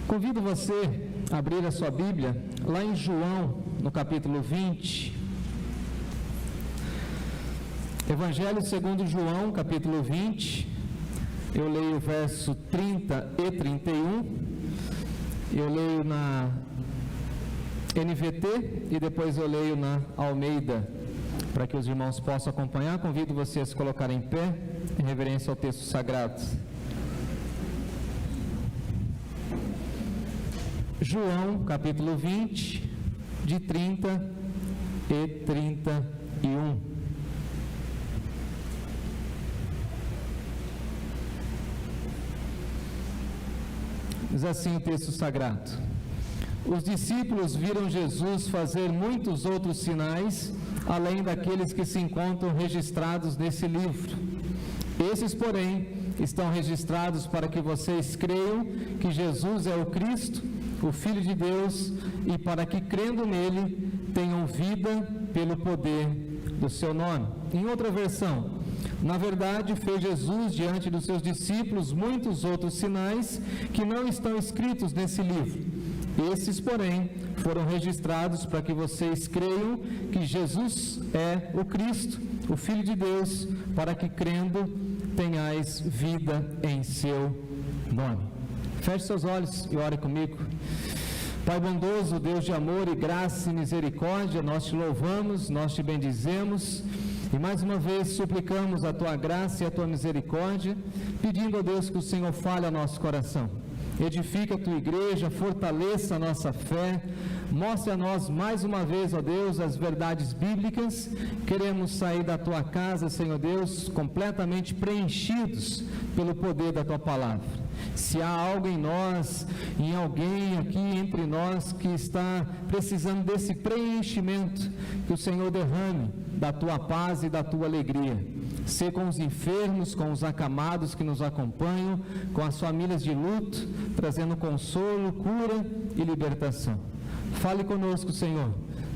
Convido você a abrir a sua Bíblia lá em João, no capítulo 20. Evangelho segundo João, capítulo 20. Eu leio o verso 30 e 31. Eu leio na NVT e depois eu leio na Almeida, para que os irmãos possam acompanhar. Convido você a se colocar em pé, em reverência ao texto sagrado. João, capítulo 20, de 30 e 31. Diz assim o texto sagrado: Os discípulos viram Jesus fazer muitos outros sinais, além daqueles que se encontram registrados nesse livro. Esses, porém, estão registrados para que vocês creiam que Jesus é o Cristo, o Filho de Deus, e para que, crendo nele, tenham vida pelo poder do seu nome. Em outra versão: na verdade, fez Jesus diante dos seus discípulos muitos outros sinais que não estão escritos nesse livro. Esses, porém, foram registrados para que vocês creiam que Jesus é o Cristo, o Filho de Deus, para que, crendo, tenhais vida em seu nome. Feche seus olhos e ore comigo. Pai bondoso, Deus de amor e graça e misericórdia, nós te louvamos, nós te bendizemos e mais uma vez suplicamos a tua graça e a tua misericórdia, pedindo a Deus que o Senhor fale ao nosso coração. Edifica a tua igreja, fortaleça a nossa fé, mostre a nós mais uma vez, ó Deus, as verdades bíblicas. Queremos sair da tua casa, Senhor Deus, completamente preenchidos pelo poder da tua palavra. Se há algo em nós, em alguém aqui entre nós que está precisando desse preenchimento, que o Senhor derrame da tua paz e da tua alegria. Ser com os enfermos, com os acamados que nos acompanham, com as famílias de luto, trazendo consolo, cura e libertação. Fale conosco, Senhor.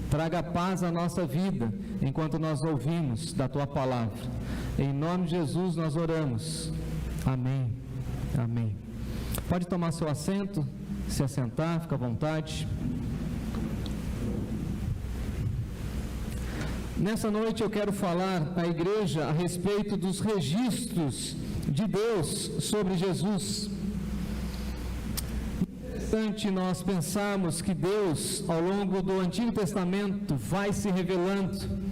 Traga paz à nossa vida, enquanto nós ouvimos da tua palavra. Em nome de Jesus nós oramos. Amém. Amém. Pode tomar seu assento, se assentar, fica à vontade. Nessa noite eu quero falar à igreja a respeito dos registros de Deus sobre Jesus. É interessante nós pensarmos que Deus, ao longo do Antigo Testamento, vai se revelando.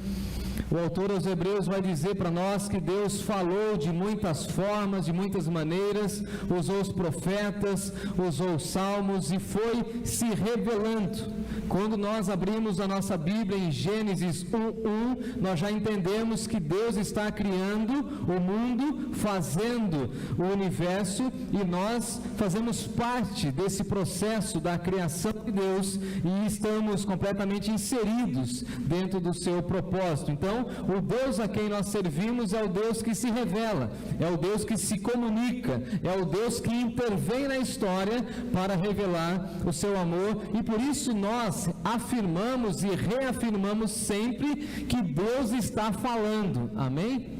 O autor aos Hebreus vai dizer para nós que Deus falou de muitas formas, de muitas maneiras, usou os profetas, usou os salmos e foi se revelando. Quando nós abrimos a nossa Bíblia em Gênesis 1:1, nós já entendemos que Deus está criando o mundo, fazendo o universo, e nós fazemos parte desse processo da criação de Deus e estamos completamente inseridos dentro do seu propósito. Então, o Deus a quem nós servimos é o Deus que se revela, é o Deus que se comunica, é o Deus que intervém na história para revelar o seu amor, e por isso nós afirmamos e reafirmamos sempre que Deus está falando. Amém?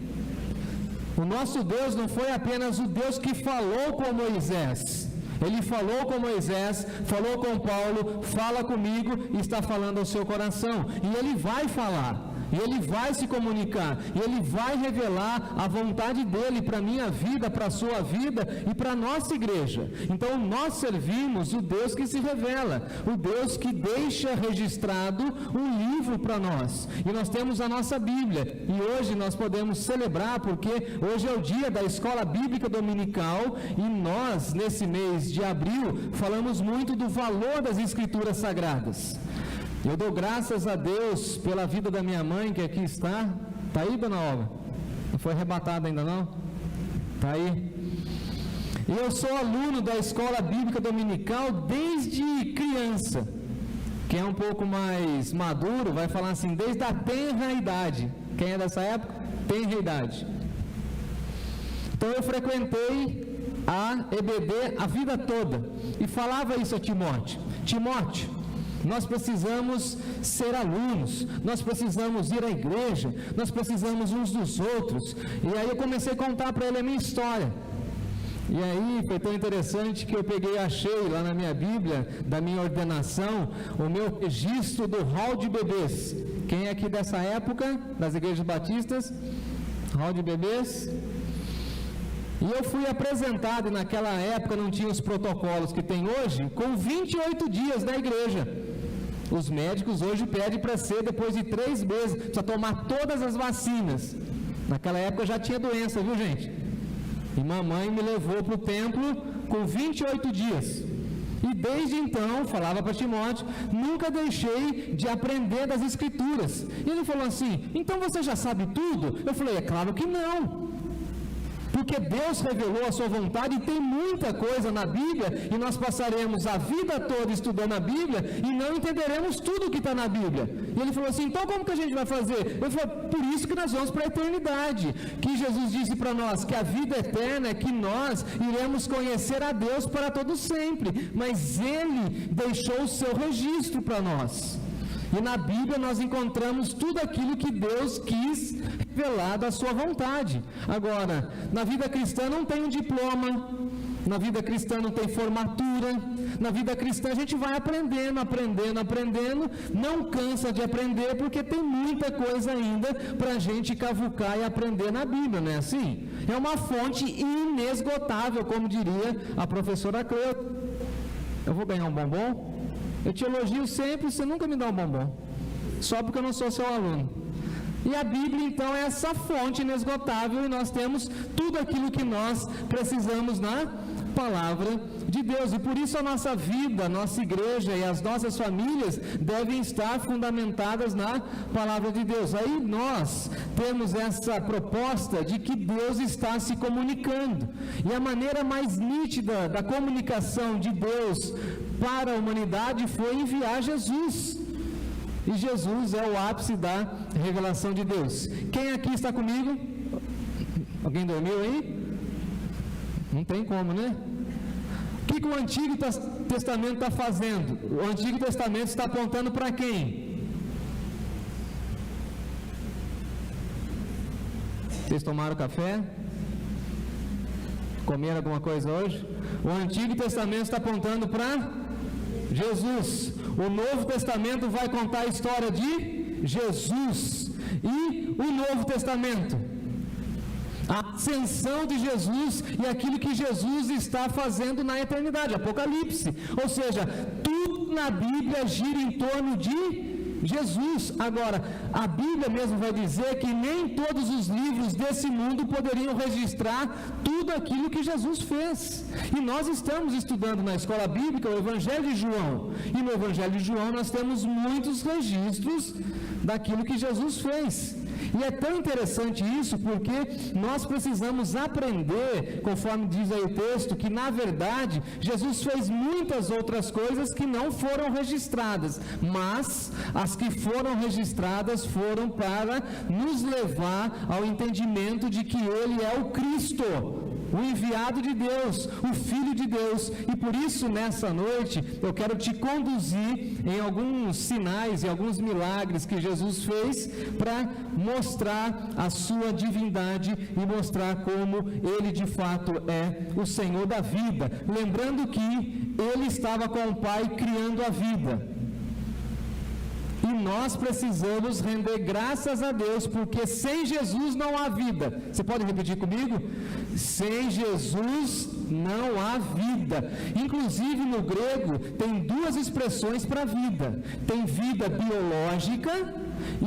O nosso Deus não foi apenas o Deus que falou com Moisés. Ele falou com Moisés, falou com Paulo, fala comigo e está falando ao seu coração. E Ele vai falar. E Ele vai se comunicar, e Ele vai revelar a vontade dEle para a minha vida, para a sua vida e para a nossa igreja. Então nós servimos o Deus que se revela, o Deus que deixa registrado um livro para nós. E nós temos a nossa Bíblia, e hoje nós podemos celebrar, porque hoje é o dia da Escola Bíblica Dominical, e nós, nesse mês de abril, falamos muito do valor das Escrituras Sagradas. Eu dou graças a Deus pela vida da minha mãe, que aqui está. Está aí, dona Olga? Não foi arrebatada ainda não? Está aí. E eu sou aluno da Escola Bíblica Dominical desde criança. Quem é um pouco mais maduro vai falar assim, desde a tenra idade. Quem é dessa época? Tenra idade. Então eu frequentei a EBD a vida toda e falava isso a Timóteo. Timóteo, nós precisamos ser alunos, nós precisamos ir à igreja, nós precisamos uns dos outros. E aí eu comecei a contar para ele a minha história. E aí foi tão interessante que eu achei lá na minha Bíblia, da minha ordenação, o meu registro do hall de bebês. Quem é aqui dessa época, das igrejas batistas? Hall de bebês? E eu fui apresentado, e naquela época não tinha os protocolos que tem hoje, com 28 dias na igreja. Os médicos hoje pedem para ser depois de 3 meses, precisa tomar todas as vacinas. Naquela época já tinha doença, viu gente? E mamãe me levou para o templo com 28 dias. E desde então, falava para Timóteo, nunca deixei de aprender das Escrituras. E ele falou assim, então você já sabe tudo? Eu falei, é claro que não. Porque Deus revelou a sua vontade e tem muita coisa na Bíblia e nós passaremos a vida toda estudando a Bíblia e não entenderemos tudo o que está na Bíblia. E ele falou assim, então como que a gente vai fazer? Eu falei, por isso que nós vamos para a eternidade. Que Jesus disse para nós que a vida eterna é que nós iremos conhecer a Deus para todo sempre. Mas Ele deixou o seu registro para nós. E na Bíblia nós encontramos tudo aquilo que Deus quis revelar da sua vontade. Agora, na vida cristã não tem um diploma, na vida cristã não tem formatura, na vida cristã a gente vai aprendendo, não cansa de aprender, porque tem muita coisa ainda para a gente cavucar e aprender na Bíblia, não é assim? É uma fonte inesgotável, como diria a professora Cleuta. Eu vou ganhar um bombom? Eu te elogio sempre, você nunca me dá um bombom, só porque eu não sou seu aluno. E a Bíblia então é essa fonte inesgotável e nós temos tudo aquilo que nós precisamos na Palavra de Deus. E por isso a nossa vida, a nossa igreja e as nossas famílias devem estar fundamentadas na Palavra de Deus. Aí nós temos essa proposta de que Deus está se comunicando. E a maneira mais nítida da comunicação de Deus para a humanidade foi enviar Jesus. E Jesus é o ápice da revelação de Deus. Quem aqui está comigo? Alguém dormiu aí? Não tem como, né? O que o Antigo Testamento está fazendo? O Antigo Testamento está apontando para quem? Vocês tomaram café? Comeram alguma coisa hoje? O Antigo Testamento está apontando para Jesus. O Novo Testamento vai contar a história de Jesus. E o Novo Testamento? A ascensão de Jesus e aquilo que Jesus está fazendo na eternidade, Apocalipse. Ou seja, tudo na Bíblia gira em torno de Jesus. Agora, a Bíblia mesmo vai dizer que nem todos os livros desse mundo poderiam registrar tudo aquilo que Jesus fez. E nós estamos estudando na escola bíblica o Evangelho de João. E no Evangelho de João nós temos muitos registros daquilo que Jesus fez. E é tão interessante isso porque nós precisamos aprender, conforme diz aí o texto, que na verdade Jesus fez muitas outras coisas que não foram registradas, mas as que foram registradas foram para nos levar ao entendimento de que Ele é o Cristo, o enviado de Deus, o Filho de Deus. E por isso nessa noite eu quero te conduzir em alguns sinais e alguns milagres que Jesus fez para mostrar a sua divindade e mostrar como Ele de fato é o Senhor da vida, lembrando que Ele estava com o Pai criando a vida. E nós precisamos render graças a Deus, porque sem Jesus não há vida. Você pode repetir comigo? Sem Jesus não há vida. Inclusive no grego tem duas expressões para vida. Tem vida biológica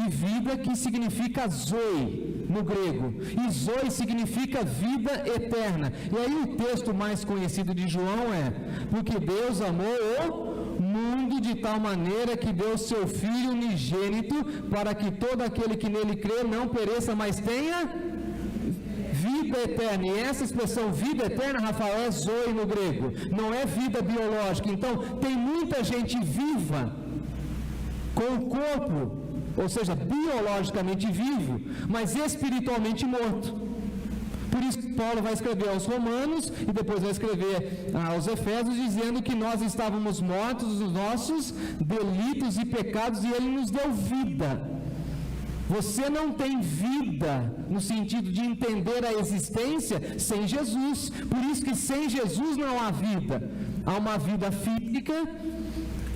e vida que significa zoe no grego. E zoe significa vida eterna. E aí o texto mais conhecido de João é: porque Deus amou o mundo de tal maneira que deu seu Filho unigênito para que todo aquele que nele crê não pereça, mas tenha vida eterna. E essa expressão vida eterna, Rafael, é zoe no grego, não é vida biológica. Então tem muita gente viva com o corpo, ou seja, biologicamente vivo, mas espiritualmente morto. Por isso Paulo vai escrever aos Romanos e depois vai escrever aos Efésios, dizendo que nós estávamos mortos nos nossos delitos e pecados e Ele nos deu vida. Você não tem vida no sentido de entender a existência sem Jesus. Por isso que sem Jesus não há vida. Há uma vida física,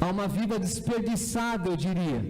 há uma vida desperdiçada, eu diria.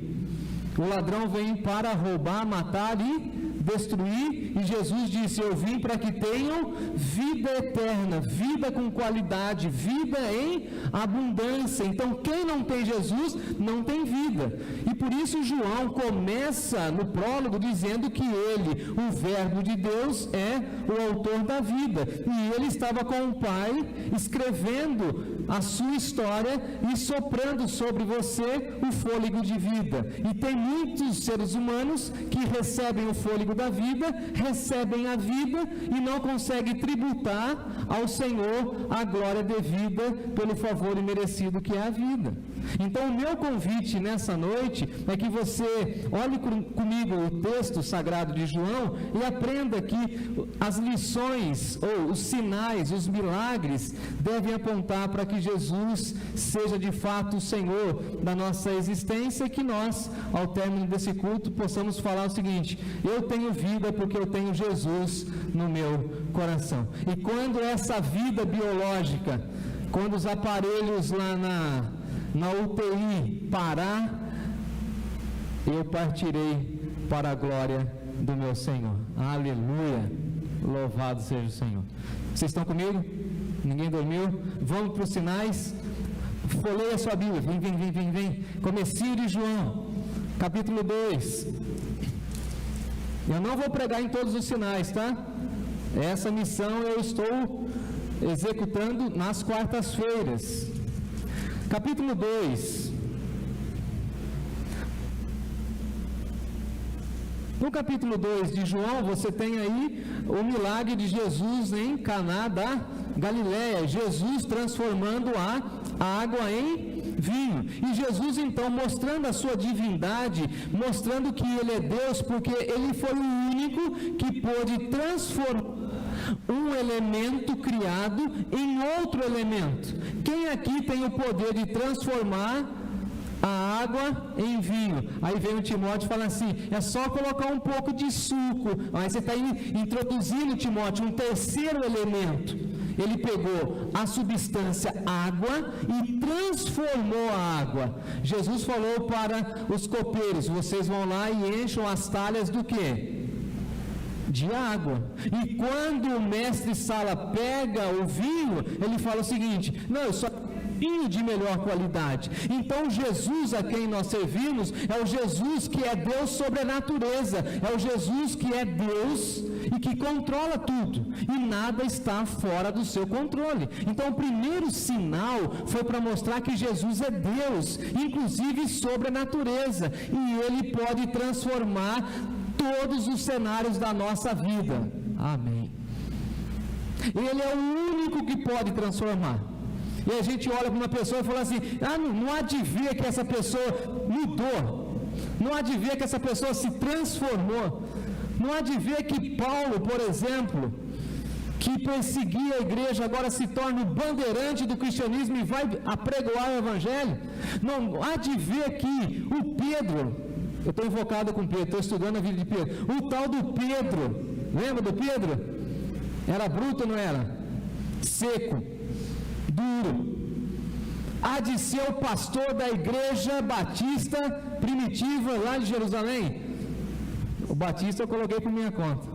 O ladrão vem para roubar, matar e destruir, e Jesus disse: eu vim para que tenham vida eterna, vida com qualidade, vida em abundância. Então quem não tem Jesus não tem vida. E por isso João começa no prólogo dizendo que ele, o Verbo de Deus, é o autor da vida, e ele estava com o Pai escrevendo a sua história e soprando sobre você o fôlego de vida. E tem muitos seres humanos que recebem o fôlego da vida, recebem a vida e não conseguem tributar ao Senhor a glória devida pelo favor imerecido que é a vida. Então o meu convite nessa noite é que você olhe comigo o texto sagrado de João e aprenda que as lições ou os sinais, os milagres devem apontar para que Jesus seja de fato o Senhor da nossa existência, e que nós, ao término desse culto, possamos falar o seguinte: eu tenho vida porque eu tenho Jesus no meu coração. E quando essa vida biológica, quando os aparelhos lá na UTI parar, eu partirei para a glória do meu Senhor. Aleluia! Louvado seja o Senhor. Vocês estão comigo? Ninguém dormiu? Vamos para os sinais? Folheia a sua Bíblia. Vem. Comecinho de João, capítulo 2. Eu não vou pregar em todos os sinais, tá? Essa missão eu estou executando nas quartas-feiras. Capítulo 2. No capítulo 2 de João, você tem aí o milagre de Jesus em Caná da Galileia, Jesus transformando a água em vinho. E Jesus então mostrando a sua divindade, mostrando que ele é Deus, porque ele foi o único que pôde transformar um elemento criado em outro elemento. Quem aqui tem o poder de transformar a água em vinho? Aí vem o Timóteo e fala assim: é só colocar um pouco de suco. Aí você está introduzindo, Timóteo, um terceiro elemento. Ele pegou a substância água e transformou a água. Jesus falou para os copeiros: vocês vão lá e encham as talhas do quê? De água. E quando o mestre Sala pega o vinho, ele fala o seguinte: não, eu só vinho de melhor qualidade. Então Jesus a quem nós servimos é o Jesus que é Deus sobre a natureza, é o Jesus que é Deus e que controla tudo, e nada está fora do seu controle. Então o primeiro sinal foi para mostrar que Jesus é Deus, inclusive sobre a natureza, e Ele pode transformar todos os cenários da nossa vida. Amém. Ele é o único que pode transformar. E a gente olha para uma pessoa e fala assim: não há de ver que essa pessoa mudou, não há de ver que essa pessoa se transformou, não há de ver que Paulo, por exemplo, que perseguia a igreja, agora se torna o bandeirante do cristianismo e vai apregoar o evangelho. Não há de ver que o Pedro, eu estou invocado com Pedro, estou estudando a vida de Pedro, o tal do Pedro, lembra do Pedro? Era bruto, não era? Seco, duro. Há de ser o pastor da igreja batista primitiva lá de Jerusalém. O batista eu coloquei por minha conta.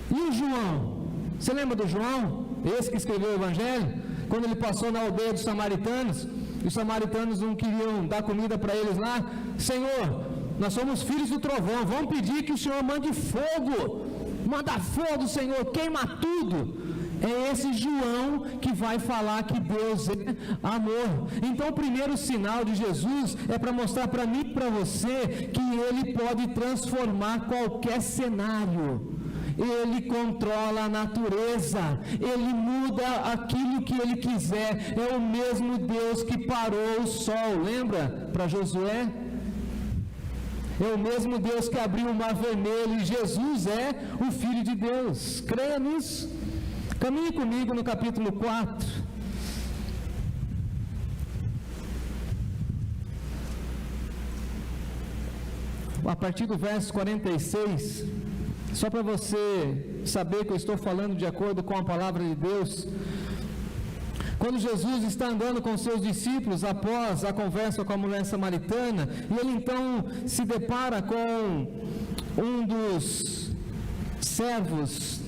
E o João? Você lembra do João? Esse que escreveu o evangelho? Quando ele passou na aldeia dos samaritanos, e os samaritanos não queriam dar comida para eles lá. Senhor, nós somos filhos do trovão, vamos pedir que o Senhor mande fogo. Manda fogo, Senhor, queima tudo. É esse João que vai falar que Deus é amor. Então o primeiro sinal de Jesus é para mostrar para mim e para você que Ele pode transformar qualquer cenário. Ele controla a natureza, Ele muda aquilo que Ele quiser. É o mesmo Deus que parou o sol, lembra? Para Josué. É o mesmo Deus que abriu o mar vermelho, e Jesus é o Filho de Deus. Creia nisso. Caminhe comigo no capítulo 4. a partir do verso 46, só para você saber que eu estou falando de acordo com a palavra de Deus. Quando Jesus está andando com seus discípulos após a conversa com a mulher samaritana, e ele então se depara com um dos servos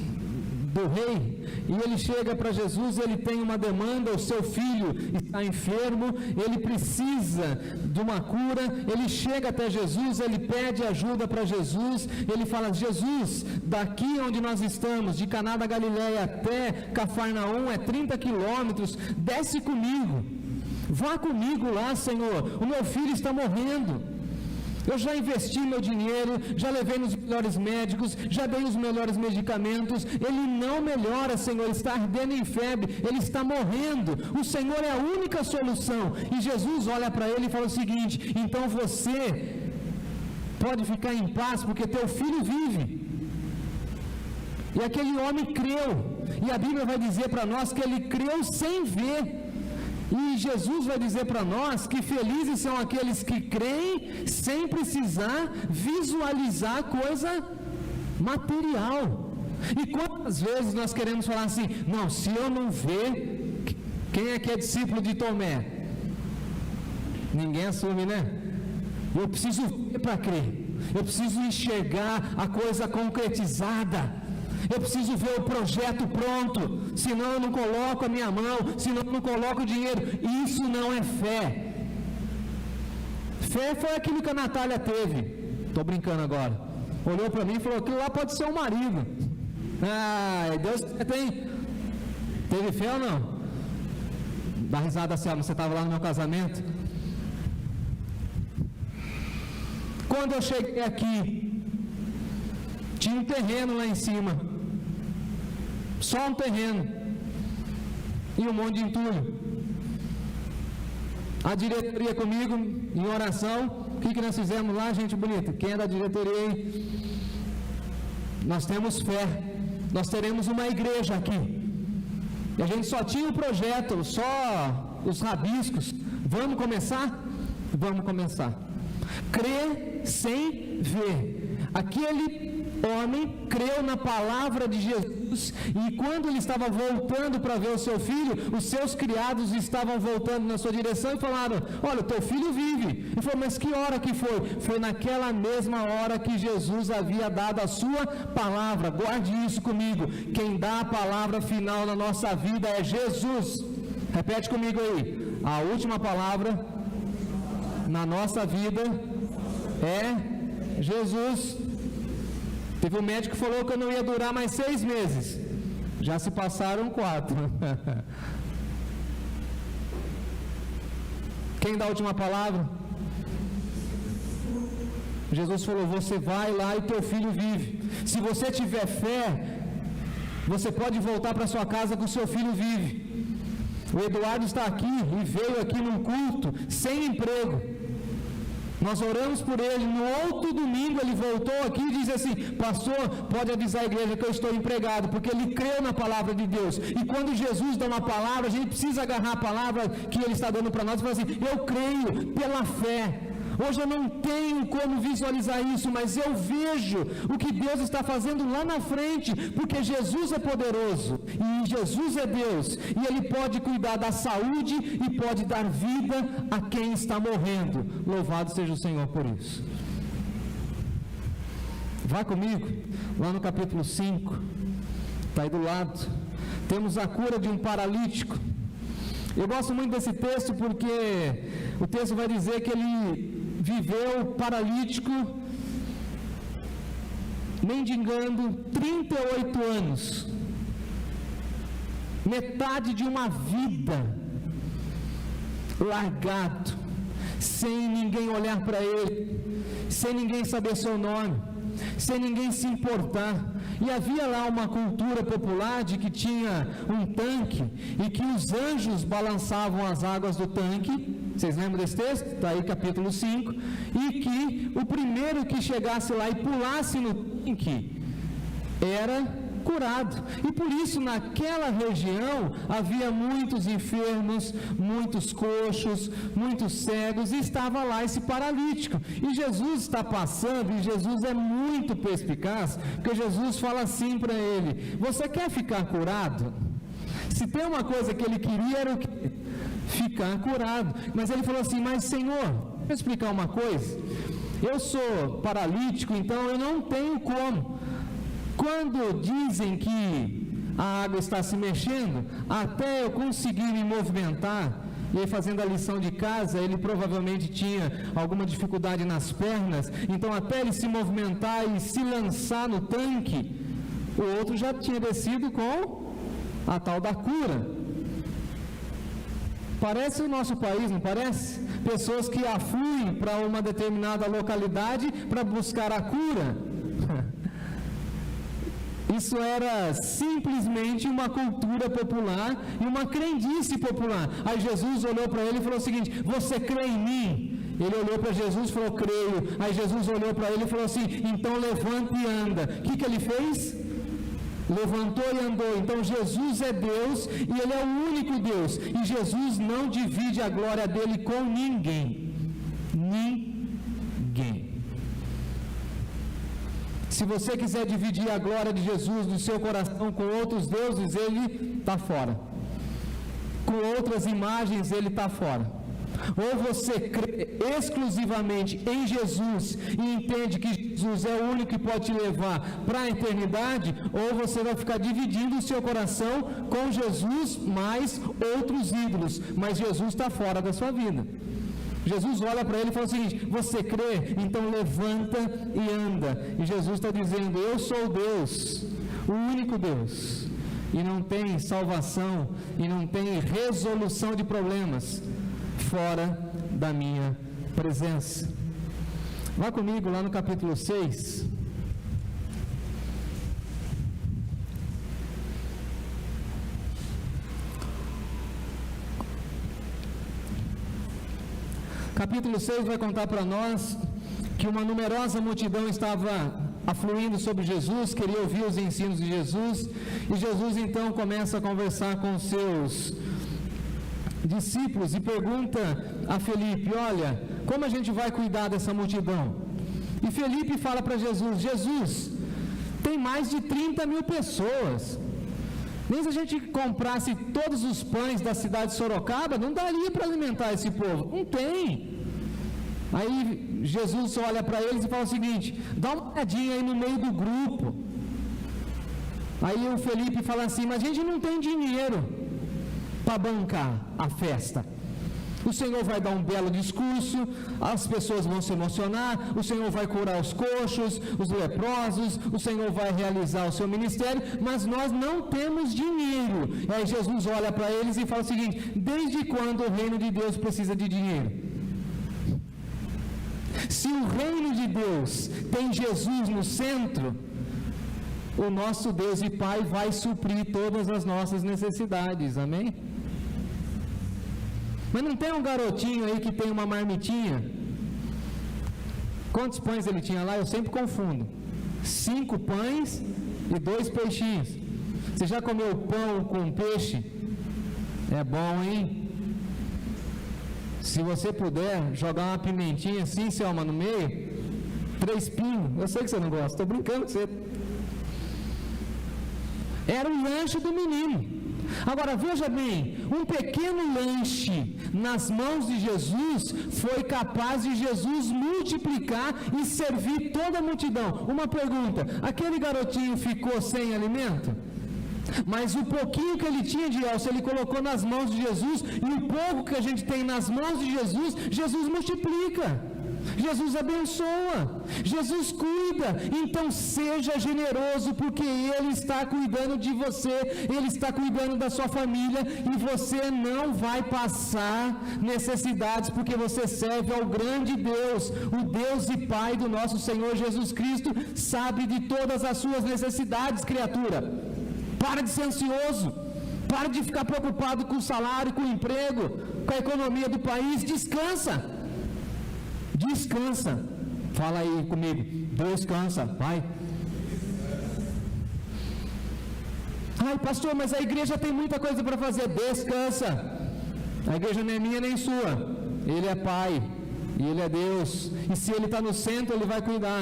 do rei, e ele chega para Jesus, ele tem uma demanda, o seu filho está enfermo, ele precisa de uma cura, ele chega até Jesus, ele pede ajuda para Jesus, ele fala: Jesus, daqui onde nós estamos, de Caná da Galileia até Cafarnaum, é 30 quilômetros, desce comigo, vá comigo lá, Senhor, o meu filho está morrendo. Eu já investi meu dinheiro, já levei nos melhores médicos, já dei os melhores medicamentos, ele não melhora, Senhor, ele está ardendo em febre, ele está morrendo, o Senhor é a única solução. E Jesus olha para ele e fala o seguinte: então você pode ficar em paz, porque teu filho vive. E aquele homem creu, e a Bíblia vai dizer para nós que ele creu sem ver. E Jesus vai dizer para nós que felizes são aqueles que creem sem precisar visualizar coisa material. E quantas vezes nós queremos falar assim: não, se eu não ver, quem é que é discípulo de Tomé? Ninguém assume, né? Eu preciso ver para crer, eu preciso enxergar a coisa concretizada. Eu preciso ver o projeto pronto, senão eu não coloco a minha mão, senão eu não coloco o dinheiro. Isso não é fé. Fé foi aquilo que a Natália teve. Estou brincando agora. Olhou para mim e falou: aquilo lá pode ser um marido. Deus teve fé ou não? Dá risada, Selma, você estava lá no meu casamento? Quando eu cheguei aqui, tinha um terreno lá em cima. Só um terreno e um monte de entulho. A diretoria comigo, em oração, o que nós fizemos lá, gente bonita? Quem é da diretoria aí? Nós temos fé, nós teremos uma igreja aqui. E a gente só tinha o projeto, só os rabiscos. Vamos começar? Vamos começar. Crer sem ver. Aquele homem creu na palavra de Jesus, e quando ele estava voltando para ver o seu filho, os seus criados estavam voltando na sua direção e falaram: olha, o teu filho vive. Ele falou: mas que hora que foi? Foi naquela mesma hora que Jesus havia dado a sua palavra. Guarde isso comigo: quem dá a palavra final na nossa vida é Jesus. Repete comigo aí: a última palavra na nossa vida é Jesus. Teve um médico que falou que eu não ia durar mais 6 meses. Já se passaram 4. Quem dá a última palavra? Jesus falou: você vai lá e teu filho vive. Se você tiver fé, você pode voltar para sua casa que o seu filho vive. O Eduardo está aqui e veio aqui num culto sem emprego. Nós oramos por ele, no outro domingo ele voltou aqui e disse assim: pastor, pode avisar a igreja que eu estou empregado, porque ele creu na palavra de Deus. E quando Jesus dá uma palavra, a gente precisa agarrar a palavra que ele está dando para nós e falar assim: eu creio pela fé. Hoje eu não tenho como visualizar isso, mas eu vejo o que Deus está fazendo lá na frente, porque Jesus é poderoso, e Jesus é Deus, e Ele pode cuidar da saúde e pode dar vida a quem está morrendo. Louvado seja o Senhor por isso. Vá comigo, lá no capítulo 5, está aí do lado, temos a cura de um paralítico. Eu gosto muito desse texto porque o texto vai dizer que ele viveu paralítico, mendigando 38 anos, metade de uma vida, largado, sem ninguém olhar para ele, sem ninguém saber seu nome, sem ninguém se importar. E havia lá uma cultura popular de que tinha um tanque e que os anjos balançavam as águas do tanque. Vocês lembram desse texto? Está aí capítulo 5. E que o primeiro que chegasse lá e pulasse no tanque era curado. E por isso, naquela região, havia muitos enfermos, muitos coxos, muitos cegos, e estava lá esse paralítico. E Jesus está passando, e Jesus é muito perspicaz, porque Jesus fala assim para ele: você quer ficar curado? Se tem uma coisa que ele queria, era o quê? Ficar curado. Mas ele falou assim: mas Senhor, deixa eu explicar uma coisa. Eu sou paralítico, então eu não tenho como. Quando dizem que a água está se mexendo, até eu conseguir me movimentar, e aí fazendo a lição de casa, ele provavelmente tinha alguma dificuldade nas pernas, então até ele se movimentar e se lançar no tanque, o outro já tinha descido com a tal da cura. Parece o nosso país, não parece? Pessoas que afluem para uma determinada localidade para buscar a cura. Isso era simplesmente uma cultura popular e uma crendice popular. Aí Jesus olhou para ele e falou o seguinte: você crê em mim? Ele olhou para Jesus e falou: creio. Aí Jesus olhou para ele e falou assim: então levanta e anda. O que ele fez? Levantou e andou. Então Jesus é Deus e Ele é o único Deus, e Jesus não divide a glória dele com ninguém. Ninguém. Se você quiser dividir a glória de Jesus do seu coração com outros deuses, Ele está fora. Com outras imagens, Ele está fora. Ou você crê exclusivamente em Jesus e entende que Jesus é o único que pode te levar para a eternidade, ou você vai ficar dividindo o seu coração com Jesus mais outros ídolos, mas Jesus está fora da sua vida. Jesus olha para ele e fala o seguinte: você crê? Então levanta e anda. E Jesus está dizendo: eu sou Deus, o único Deus, e não tem salvação e não tem resolução de problemas fora da minha presença. Vá comigo lá no capítulo 6. Capítulo 6 vai contar para nós que uma numerosa multidão estava afluindo sobre Jesus, queria ouvir os ensinos de Jesus, e Jesus então começa a conversar com os seus discípulos e pergunta a Felipe: olha, como a gente vai cuidar dessa multidão? E Felipe fala para Jesus: Jesus, tem mais de 30 mil pessoas, nem se a gente comprasse todos os pães da cidade de Sorocaba, não daria para alimentar esse povo. Não tem. Aí Jesus olha para eles e fala o seguinte: dá uma olhadinha aí no meio do grupo. Aí o Felipe fala assim: mas a gente não tem dinheiro para bancar a festa. O Senhor vai dar um belo discurso, as pessoas vão se emocionar, o Senhor vai curar os coxos, os leprosos, o Senhor vai realizar o seu ministério, mas nós não temos dinheiro. E aí Jesus olha para eles e fala o seguinte: desde quando o reino de Deus precisa de dinheiro? Se o reino de Deus tem Jesus no centro, o nosso Deus e Pai vai suprir todas as nossas necessidades, amém? Mas não tem um garotinho aí que tem uma marmitinha? Quantos pães ele tinha lá? Eu sempre confundo. 5 pães e 2 peixinhos. Você já comeu pão com peixe? É bom, hein? Se você puder jogar uma pimentinha assim, Selma, no meio, 3 pingos. Eu sei que você não gosta, estou brincando com você. Era o lanche do menino. Agora veja bem, um pequeno lanche nas mãos de Jesus foi capaz de Jesus multiplicar e servir toda a multidão. Uma pergunta: aquele garotinho ficou sem alimento? Mas o pouquinho que ele tinha de alça, ele colocou nas mãos de Jesus, e o pouco que a gente tem nas mãos de Jesus, Jesus multiplica. Jesus abençoa, Jesus cuida. Então seja generoso, porque Ele está cuidando de você, Ele está cuidando da sua família, e você não vai passar necessidades, porque você serve ao grande Deus, o Deus e Pai do nosso Senhor Jesus Cristo, sabe de todas as suas necessidades, criatura. Para de ser ansioso, para de ficar preocupado com o salário, com o emprego, com a economia do país. Descansa. Descansa. Fala aí comigo. Descansa, vai. Ai, pastor, mas a igreja tem muita coisa para fazer. Descansa. A igreja não é minha nem sua. Ele é Pai e Ele é Deus. E se Ele está no centro, Ele vai cuidar.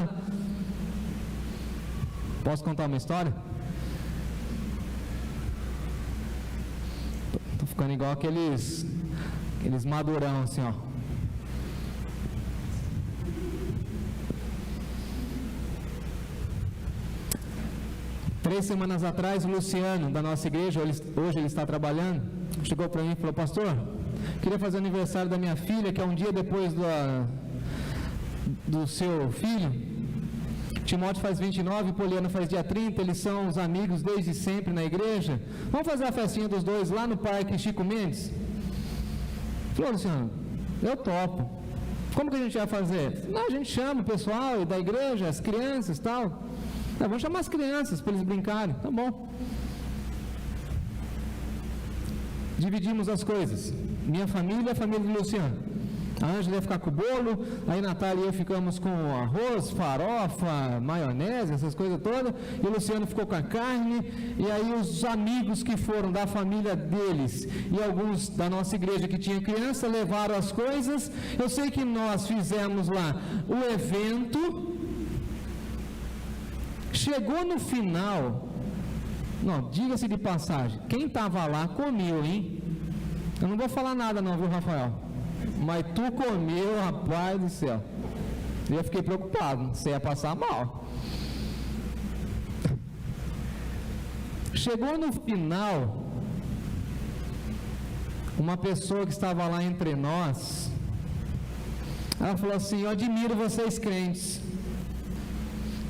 Posso contar uma história? Estou ficando igual aqueles madurão assim, ó. Três semanas atrás, o Luciano, da nossa igreja, hoje ele está trabalhando, chegou para mim e falou: pastor, queria fazer o aniversário da minha filha, que é um dia depois do seu filho. Timóteo faz 29, Poliana faz dia 30, eles são os amigos desde sempre na igreja. Vamos fazer a festinha dos dois lá no Parque Chico Mendes? Falou: Luciano, eu topo. Como que a gente vai fazer? Não, a gente chama o pessoal da igreja, as crianças e tal. Vamos chamar as crianças para eles brincarem. Tá bom. Dividimos as coisas. Minha família e a família do Luciano. A Ângela ia ficar com o bolo, aí Natália e eu ficamos com arroz, farofa, maionese, essas coisas todas, e o Luciano ficou com a carne, e aí os amigos que foram da família deles, e alguns da nossa igreja que tinha criança, levaram as coisas. Eu sei que nós fizemos lá o evento. Chegou no final, não, diga-se de passagem, quem estava lá comeu, hein? Eu não vou falar nada não, viu, Rafael? Mas tu comeu, rapaz do céu. Eu fiquei preocupado, você ia passar mal. Chegou no final, uma pessoa que estava lá entre nós, ela falou assim: eu admiro vocês crentes.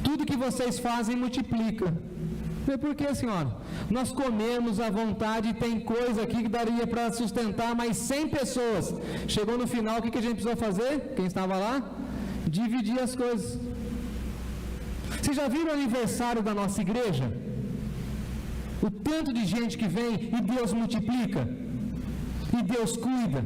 Tudo que vocês fazem multiplica. Eu falei: por que, senhora? Nós comemos à vontade e tem coisa aqui que daria para sustentar mais 100 pessoas. Chegou no final, o que a gente precisou fazer? Quem estava lá? Dividir as coisas. Vocês já viram o aniversário da nossa igreja? O tanto de gente que vem e Deus multiplica. E Deus cuida.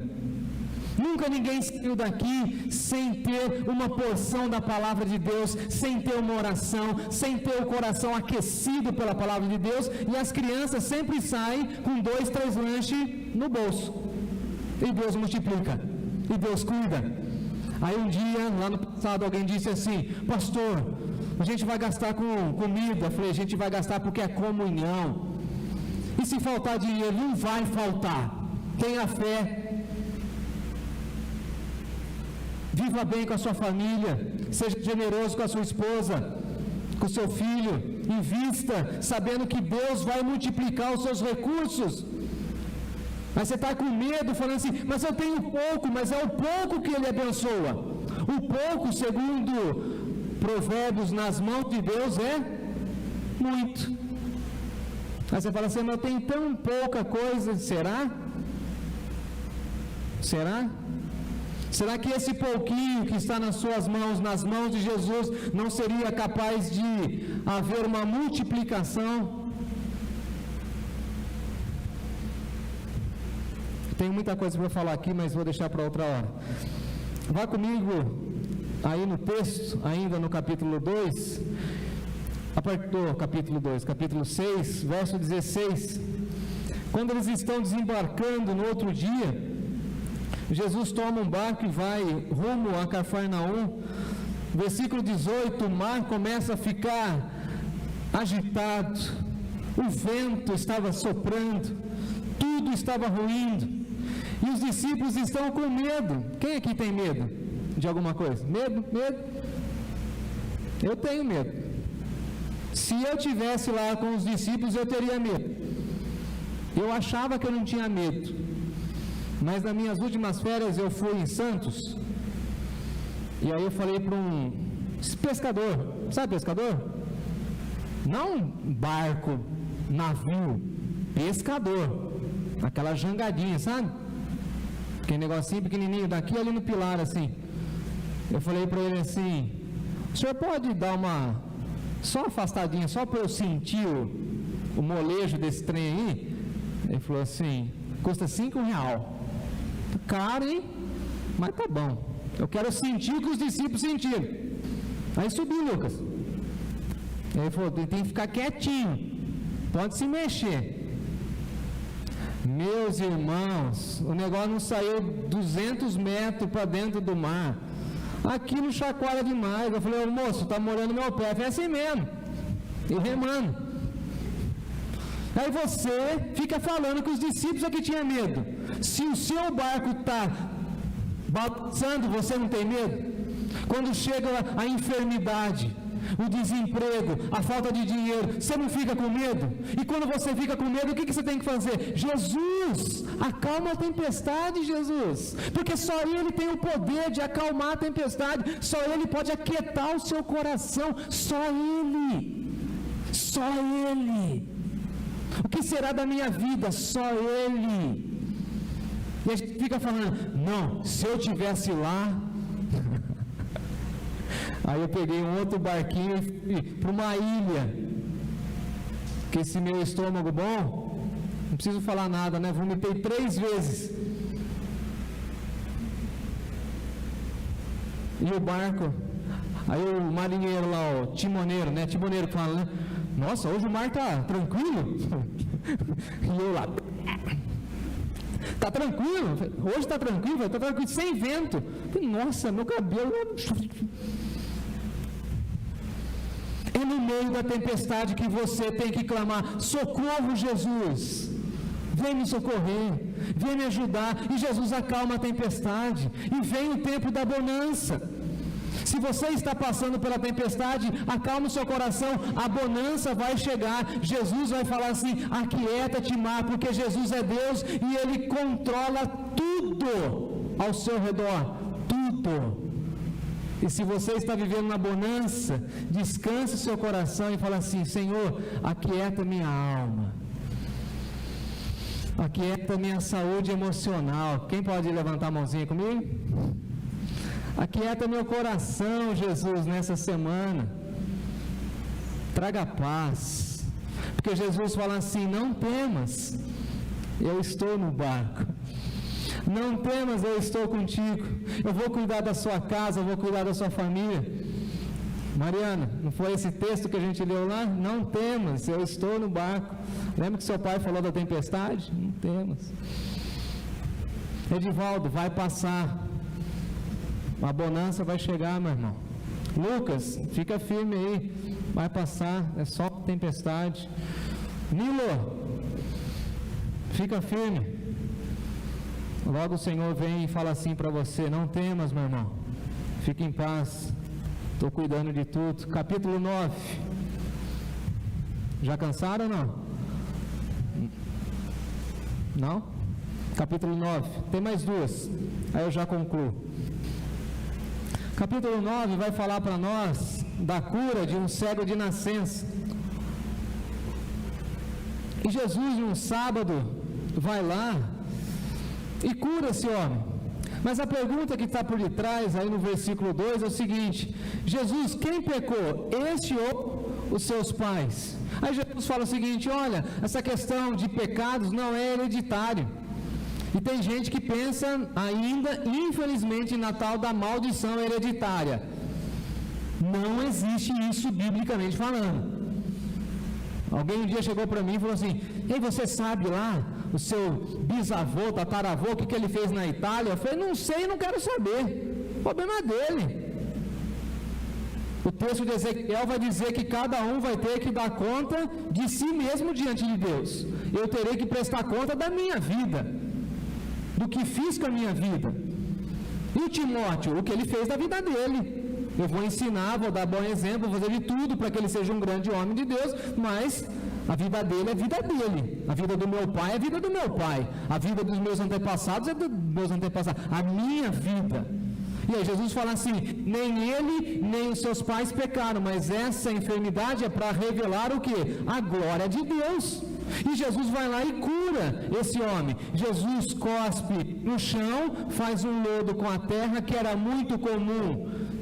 Nunca ninguém saiu daqui sem ter uma porção da palavra de Deus, sem ter uma oração, sem ter o coração aquecido pela palavra de Deus, e as crianças sempre saem com 2, 3 lanches no bolso. E Deus multiplica, e Deus cuida. Aí um dia, lá no passado, alguém disse assim: pastor, a gente vai gastar com comida. Eu falei: a gente vai gastar porque é comunhão. E se faltar dinheiro? Não vai faltar. Tenha fé. Viva bem com a sua família, seja generoso com a sua esposa, com o seu filho, invista, sabendo que Deus vai multiplicar os seus recursos. Mas você está com medo, falando assim: mas eu tenho pouco. Mas é o pouco que Ele abençoa. O pouco, segundo Provérbios, nas mãos de Deus é muito. Aí você fala assim: mas eu tenho tão pouca coisa. Será? Será? Será que esse pouquinho que está nas suas mãos, nas mãos de Jesus, não seria capaz de haver uma multiplicação? Tenho muita coisa para falar aqui, mas vou deixar para outra hora. Vá comigo aí no texto, ainda no capítulo 2, a partir do capítulo 2, capítulo 6, verso 16. Quando eles estão desembarcando no outro dia, Jesus toma um barco e vai rumo a Cafarnaum. Versículo 18, o mar começa a ficar agitado, o vento estava soprando, tudo estava ruindo, e os discípulos estão com medo. Quem aqui tem medo de alguma coisa? Medo? Eu tenho medo. Se eu tivesse lá com os discípulos, eu teria medo. Eu achava que eu não tinha medo, mas nas minhas últimas férias eu fui em Santos, e aí eu falei para um pescador, sabe pescador? Não barco, navio, pescador, aquela jangadinha, sabe? Aquele negocinho pequenininho, daqui ali no pilar assim. Eu falei para ele assim: o senhor pode dar uma só afastadinha, só para eu sentir o molejo desse trem aí? Ele falou assim: custa R$5. Caro, hein? Mas tá bom. Eu quero sentir o que os discípulos sentiram. Aí subiu, Lucas. Ele falou: tem que ficar quietinho, pode se mexer. Meus irmãos, o negócio não saiu 200 metros para dentro do mar. Aquilo chacoalha demais. Eu falei, ô moço, está molhando meu pé. É assim mesmo. E remando. Aí você fica falando que os discípulos aqui tinham medo. Se o seu barco está balançando, você não tem medo? Quando chega a enfermidade, o desemprego, a falta de dinheiro, você não fica com medo? E quando você fica com medo, o que você tem que fazer? Jesus, acalma a tempestade, Jesus, porque só Ele tem o poder de acalmar a tempestade, só Ele pode aquietar o seu coração, só Ele, só Ele. O que será da minha vida? Só Ele. E a gente fica falando, não, se eu tivesse lá... Aí eu peguei um outro barquinho e fui para uma ilha, que esse meu estômago bom, não preciso falar nada, né? Vomitei 3 vezes. E o barco, aí o marinheiro lá, o timoneiro, né? Timoneiro fala, né? Nossa, hoje o mar tá tranquilo? E eu lá... Tá tranquilo? Hoje tá tranquilo? Tá tranquilo, sem vento. Nossa, meu cabelo... É no meio da tempestade que você tem que clamar, socorro, Jesus, vem me socorrer, vem me ajudar, e Jesus acalma a tempestade, e vem o tempo da bonança. Se você está passando pela tempestade, acalma o seu coração, a bonança vai chegar, Jesus vai falar assim, aquieta-te mar, porque Jesus é Deus, e Ele controla tudo ao seu redor, tudo. E se você está vivendo na bonança, descanse o seu coração e fala assim, Senhor, aquieta minha alma, aquieta minha saúde emocional. Quem pode levantar a mãozinha comigo? Aquieta meu coração, Jesus, nessa semana, traga paz, porque Jesus fala assim, não temas, eu estou no barco. Não temas, eu estou contigo. Eu vou cuidar da sua casa, eu vou cuidar da sua família. Mariana, não foi esse texto que a gente leu lá? Não temas, eu estou no barco. Lembra que seu pai falou da tempestade? Não temas. Edivaldo, vai passar. A bonança vai chegar, meu irmão. Lucas, fica firme aí. Vai passar, é só tempestade. Nilo, fica firme. Logo o Senhor vem e fala assim para você, não temas, meu irmão, fique em paz, estou cuidando de tudo. Capítulo 9, já cansaram ou não? Não? Capítulo 9, tem mais 2, aí eu já concluo. Capítulo 9 vai falar para nós da cura de um cego de nascença. E Jesus, num sábado, vai lá e cura esse homem. Mas a pergunta que está por detrás, aí no versículo 2, é o seguinte: Jesus, quem pecou? Este ou os seus pais? Aí Jesus fala o seguinte: olha, essa questão de pecados não é hereditário. E tem gente que pensa ainda, infelizmente, na tal da maldição hereditária. Não existe isso biblicamente falando. Alguém um dia chegou para mim e falou assim: ei, você sabe lá, o seu bisavô, tataravô, o que ele fez na Itália? Eu falei, não sei, não quero saber, o problema é dele. O texto de Ezequiel vai dizer que cada um vai ter que dar conta de si mesmo diante de Deus. Eu terei que prestar conta da minha vida, do que fiz com a minha vida. E o Timóteo, o que ele fez da vida dele. Eu vou ensinar, vou dar bom exemplo, vou fazer de tudo para que ele seja um grande homem de Deus, mas a vida dele é a vida dele, a vida do meu pai é a vida do meu pai, a vida dos meus antepassados é dos meus antepassados, a minha vida. E aí Jesus fala assim: nem ele, nem os seus pais pecaram, mas essa enfermidade é para revelar o que? A glória de Deus. E Jesus vai lá e cura esse homem. Jesus cospe no chão, faz um lodo com a terra, que era muito comum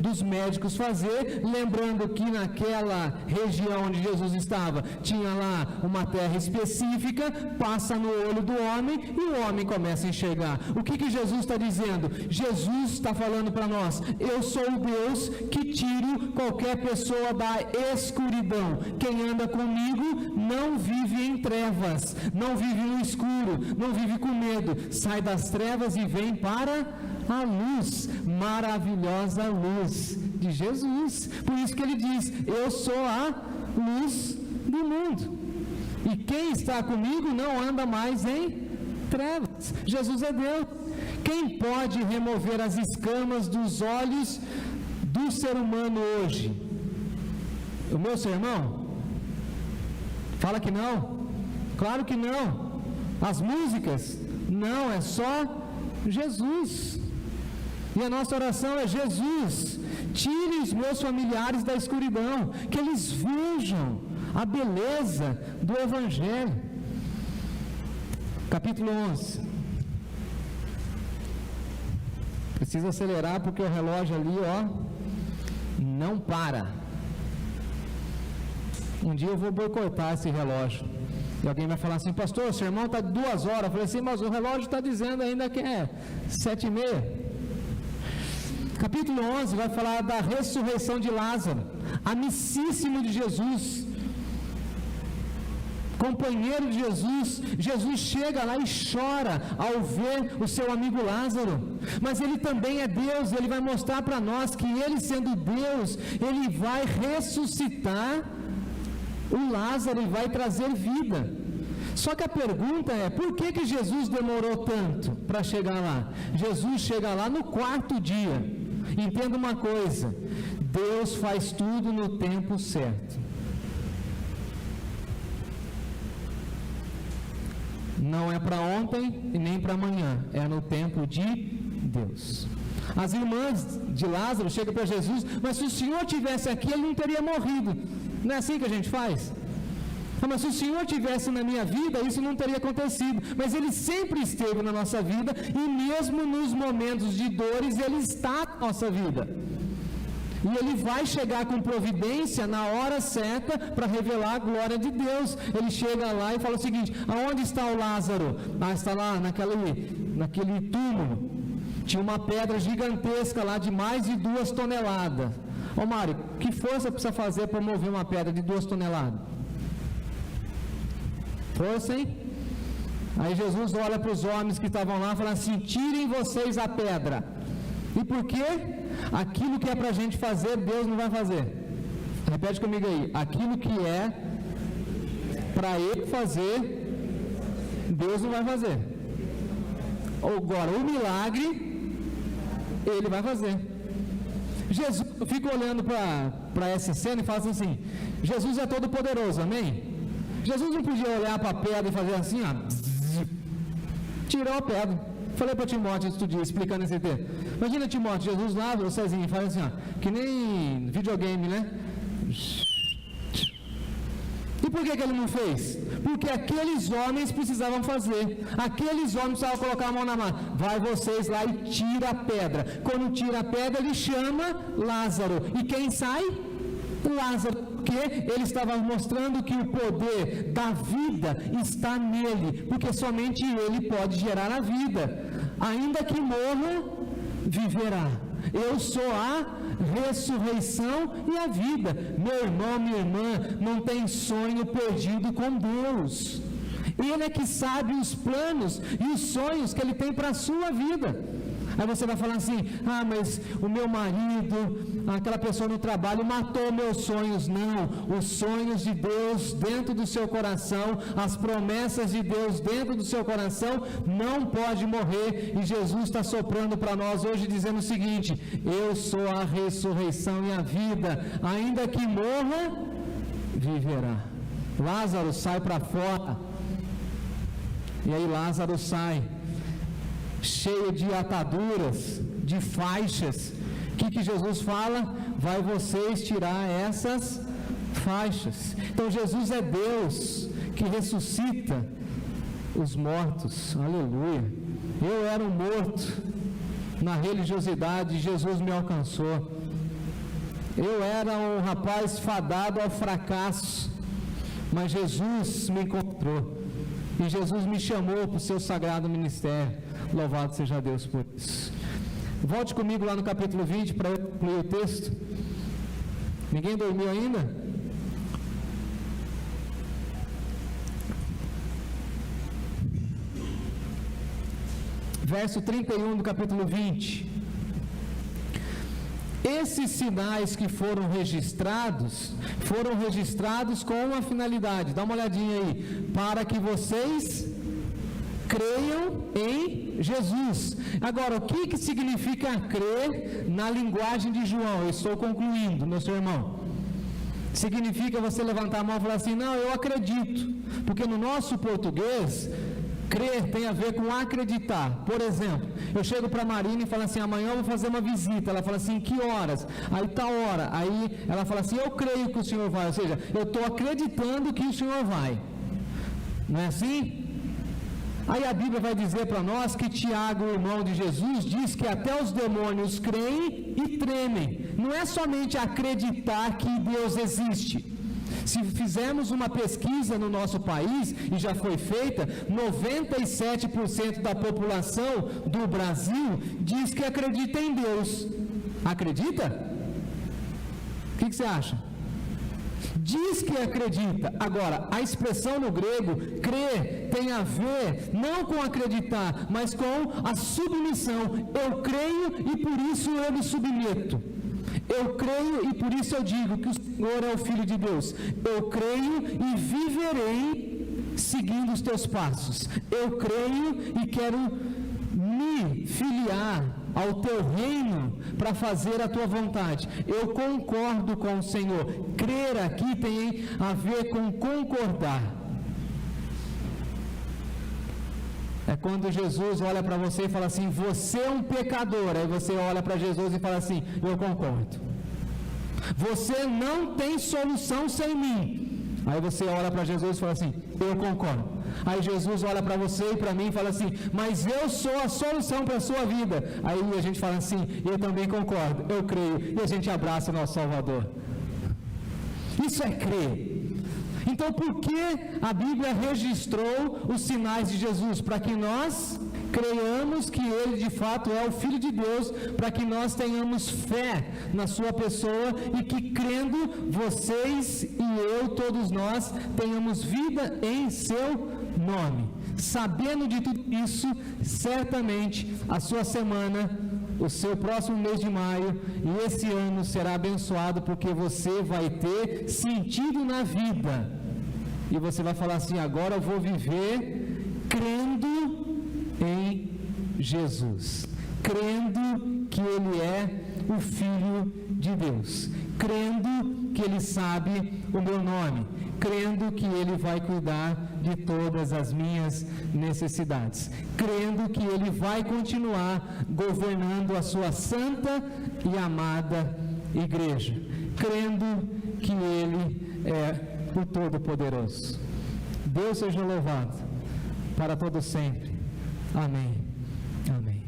dos médicos fazer, lembrando que naquela região onde Jesus estava, tinha lá uma terra específica, passa no olho do homem e o homem começa a enxergar. O que Jesus está dizendo? Jesus está falando para nós: eu sou o Deus que tiro qualquer pessoa da escuridão. Quem anda comigo não vive em trevas, não vive no escuro, não vive com medo, sai das trevas e vem para a luz, maravilhosa luz de Jesus. Por isso que ele diz: eu sou a luz do mundo, e quem está comigo não anda mais em trevas. Jesus é Deus. Quem pode remover as escamas dos olhos do ser humano hoje? O meu sermão? Fala que não. Claro que não. As músicas? Não, é só Jesus. E a nossa oração é: Jesus, tire os meus familiares da escuridão, que eles vejam a beleza do Evangelho. Capítulo 11. Preciso acelerar porque o relógio ali, não para. Um dia eu vou boicotar esse relógio. E alguém vai falar assim: pastor, o sermão está 2 horas. Eu falei assim: mas o relógio está dizendo ainda que é 7h30. Capítulo 11 vai falar da ressurreição de Lázaro, amicíssimo de Jesus, companheiro de Jesus. Jesus chega lá e chora ao ver o seu amigo Lázaro, mas ele também é Deus. Ele vai mostrar para nós que ele, sendo Deus, ele vai ressuscitar o Lázaro e vai trazer vida. Só que a pergunta é: por que Jesus demorou tanto para chegar lá? Jesus chega lá no 4º dia. Entenda uma coisa: Deus faz tudo no tempo certo. Não é para ontem e nem para amanhã, é no tempo de Deus. As irmãs de Lázaro chegam para Jesus: mas se o Senhor tivesse aqui, ele não teria morrido. Não é assim que a gente faz? Mas se o Senhor tivesse na minha vida, isso não teria acontecido. Mas Ele sempre esteve na nossa vida, e mesmo nos momentos de dores, Ele está na nossa vida. E Ele vai chegar com providência na hora certa para revelar a glória de Deus. Ele chega lá e fala o seguinte: aonde está o Lázaro? Está lá naquele túmulo. Tinha uma pedra gigantesca lá de mais de 2 toneladas. Ô Mário, que força precisa fazer para mover uma pedra de 2 toneladas? Força, hein? Aí Jesus olha para os homens que estavam lá e fala assim: tirem vocês a pedra. E por quê? Aquilo que é para a gente fazer, Deus não vai fazer. Repete comigo aí: aquilo que é para Ele fazer, Deus não vai fazer. Agora, o milagre, Ele vai fazer. Jesus, eu fico olhando para essa cena e falo assim: Jesus é todo poderoso, amém? Jesus não podia olhar para a pedra e fazer assim, tirou a pedra. Falei para Timóteo outro dia, explicando esse texto. Imagina Timóteo, Jesus lá, o Cezinho, faz assim, que nem videogame, né? E por que ele não fez? Porque aqueles homens precisavam fazer. Aqueles homens precisavam colocar a mão na mão. Vai vocês lá e tira a pedra. Quando tira a pedra, ele chama Lázaro. E quem sai? Lázaro. Porque ele estava mostrando que o poder da vida está nele. Porque somente ele pode gerar a vida. Ainda que morra, viverá. Eu sou a ressurreição e a vida. Meu irmão, minha irmã, não tem sonho perdido com Deus. Ele é que sabe os planos e os sonhos que Ele tem para a sua vida. Aí você vai falar assim: mas o meu marido, aquela pessoa no trabalho matou meus sonhos. Não, os sonhos de Deus dentro do seu coração, as promessas de Deus dentro do seu coração não pode morrer. E Jesus está soprando para nós hoje dizendo o seguinte: eu sou a ressurreição e a vida, ainda que morra, viverá. Lázaro sai para fora. E aí Lázaro sai cheio de ataduras, de faixas. O que Jesus fala? Vai vocês tirar essas faixas. Então Jesus é Deus que ressuscita os mortos. Aleluia. Eu era um morto na religiosidade, Jesus me alcançou. Eu era um rapaz fadado ao fracasso, mas Jesus me encontrou e Jesus me chamou para o seu sagrado ministério. Louvado seja Deus por isso. Volte comigo lá no capítulo 20 para eu concluir o texto. Ninguém dormiu ainda? Verso 31 do capítulo 20. Esses sinais que foram registrados com uma finalidade. Dá uma olhadinha aí. Para que vocês creiam em Jesus. Agora, o que significa crer na linguagem de João? Eu estou concluindo, meu irmão. Significa você levantar a mão e falar assim: não, eu acredito. Porque no nosso português, crer tem a ver com acreditar. Por exemplo, eu chego para a Marina e falo assim: amanhã eu vou fazer uma visita. Ela fala assim: que horas? Aí tal hora. Aí ela fala assim: eu creio que o Senhor vai. Ou seja, eu estou acreditando que o Senhor vai. Não é assim? Aí a Bíblia vai dizer para nós que Tiago, irmão de Jesus, diz que até os demônios creem e tremem. Não é somente acreditar que Deus existe. Se fizermos uma pesquisa no nosso país, e já foi feita, 97% da população do Brasil diz que acredita em Deus. Acredita? O que você acha? Diz que acredita. Agora, a expressão no grego, crer, tem a ver não com acreditar, mas com a submissão. Eu creio e por isso eu me submeto. Eu creio e por isso eu digo que o Senhor é o Filho de Deus. Eu creio e viverei seguindo os teus passos. Eu creio e quero me filiar ao teu reino para fazer a tua vontade. Eu concordo com o Senhor. Crer aqui tem a ver com concordar. É quando Jesus olha para você e fala assim: você é um pecador. Aí você olha para Jesus e fala assim: eu concordo. Você não tem solução sem mim. Aí você olha para Jesus e fala assim: eu concordo. Aí Jesus olha para você e para mim e fala assim: mas eu sou a solução para a sua vida. Aí a gente fala assim: eu também concordo, eu creio. E a gente abraça o nosso Salvador. Isso é crer. Então, por que a Bíblia registrou os sinais de Jesus? Para que nós creiamos que Ele de fato é o Filho de Deus, para que nós tenhamos fé na sua pessoa e que, crendo, vocês e eu, todos nós, tenhamos vida em seu nome. Sabendo de tudo isso, certamente a sua semana, o seu próximo mês de maio e esse ano será abençoado, porque você vai ter sentido na vida e você vai falar assim: agora eu vou viver crendo em Jesus, crendo que Ele é o Filho de Deus, crendo que Ele sabe o meu nome, crendo que Ele vai cuidar de todas as minhas necessidades, crendo que Ele vai continuar governando a sua santa e amada igreja, crendo que Ele é o Todo-Poderoso. Deus seja louvado para todo sempre. Amém. Amém.